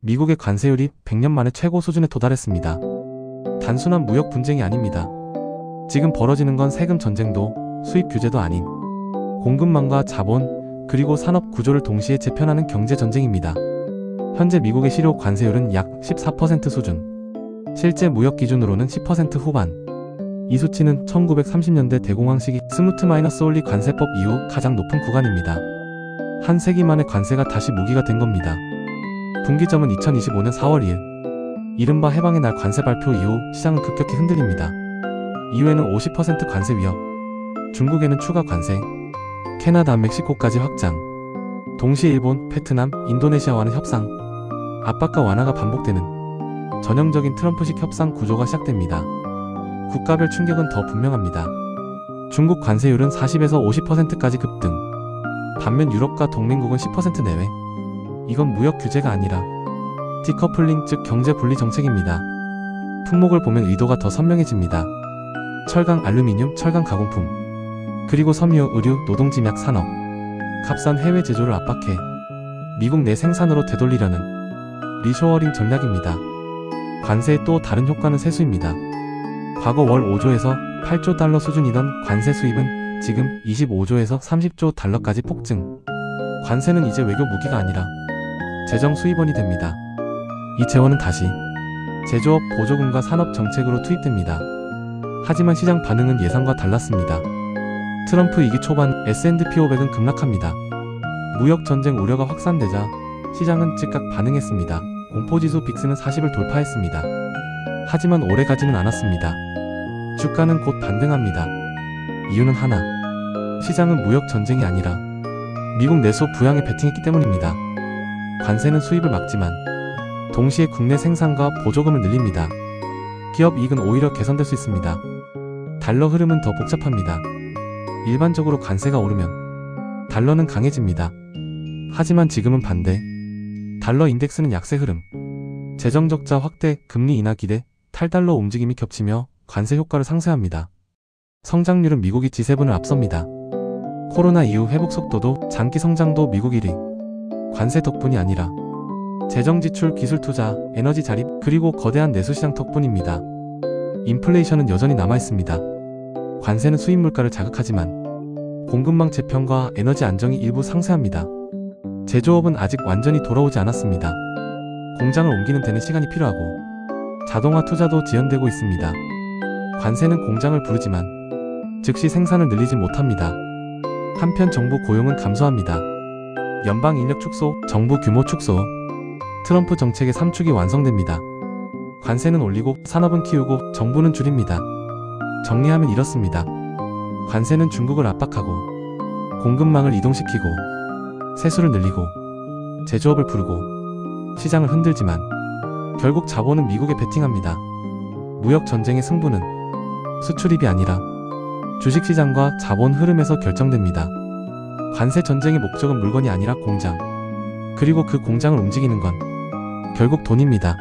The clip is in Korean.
미국의 관세율이 100년 만에 최고 수준에 도달했습니다. 단순한 무역 분쟁이 아닙니다. 지금 벌어지는 건 세금 전쟁도 수입 규제도 아닌 공급망과 자본 그리고 산업 구조를 동시에 재편하는 경제 전쟁입니다. 현재 미국의 실효 관세율은 약 14% 수준, 실제 무역 기준으로는 10% 후반. 이 수치는 1930년대 대공황 시기 스무트-올리 관세법 이후 가장 높은 구간입니다. 한 세기 만에 관세가 다시 무기가 된 겁니다. 분기점은 2025년 4월 2일 이른바 해방의 날 관세 발표 이후 시장은 급격히 흔들립니다. 이후에는 50% 관세 위협, 중국에는 추가 관세, 캐나다, 멕시코까지 확장, 동시에 일본, 베트남, 인도네시아와는 협상, 압박과 완화가 반복되는 전형적인 트럼프식 협상 구조가 시작됩니다. 국가별 충격은 더 분명합니다. 중국 관세율은 40에서 50%까지 급등, 반면 유럽과 동맹국은 10% 내외. 이건 무역 규제가 아니라 디커플링, 즉 경제 분리 정책입니다. 품목을 보면 의도가 더 선명해집니다. 철강, 알루미늄, 철강 가공품, 그리고 섬유, 의류, 노동집약 산업, 값싼 해외 제조를 압박해 미국 내 생산으로 되돌리려는 리쇼어링 전략입니다. 관세의 또 다른 효과는 세수입니다. 과거 월 5조에서 8조 달러 수준이던 관세 수입은 지금 25조에서 30조 달러까지 폭증. 관세는 이제 외교 무기가 아니라 재정 수입원이 됩니다. 이 재원은 다시 제조업 보조금과 산업 정책으로 투입됩니다. 하지만 시장 반응은 예상과 달랐습니다. 트럼프 임기 초반 S&P 500은 급락합니다. 무역 전쟁 우려가 확산되자 시장은 즉각 반응했습니다. 공포지수 빅스는 40을 돌파했습니다. 하지만 오래 가지는 않았습니다. 주가는 곧 반등합니다. 이유는 하나, 시장은 무역 전쟁이 아니라 미국 내수 부양에 베팅했기 때문입니다. 관세는 수입을 막지만 동시에 국내 생산과 보조금을 늘립니다. 기업 이익은 오히려 개선될 수 있습니다. 달러 흐름은 더 복잡합니다. 일반적으로 관세가 오르면 달러는 강해집니다. 하지만 지금은 반대. 달러 인덱스는 약세 흐름, 재정 적자 확대, 금리 인하 기대, 탈달러 움직임이 겹치며 관세 효과를 상쇄합니다. 성장률은 미국이 G7을 앞섭니다. 코로나 이후 회복 속도도 장기 성장도 미국 1위. 관세 덕분이 아니라 재정 지출, 기술 투자, 에너지 자립, 그리고 거대한 내수시장 덕분입니다. 인플레이션은 여전히 남아있습니다. 관세는 수입 물가를 자극하지만 공급망 재편과 에너지 안정이 일부 상쇄합니다. 제조업은 아직 완전히 돌아오지 않았습니다. 공장을 옮기는 데는 시간이 필요하고 자동화 투자도 지연되고 있습니다. 관세는 공장을 부르지만 즉시 생산을 늘리지 못합니다. 한편 정부 고용은 감소합니다. 연방 인력 축소, 정부 규모 축소, 트럼프 정책의 3축이 완성됩니다. 관세는 올리고 산업은 키우고 정부는 줄입니다. 정리하면 이렇습니다. 관세는 중국을 압박하고 공급망을 이동시키고 세수를 늘리고 제조업을 부르고 시장을 흔들지만 결국 자본은 미국에 베팅합니다. 무역 전쟁의 승부는 수출입이 아니라 주식시장과 자본 흐름에서 결정됩니다. 관세 전쟁의 목적은 물건이 아니라 공장, 그리고 그 공장을 움직이는 건 결국 돈입니다.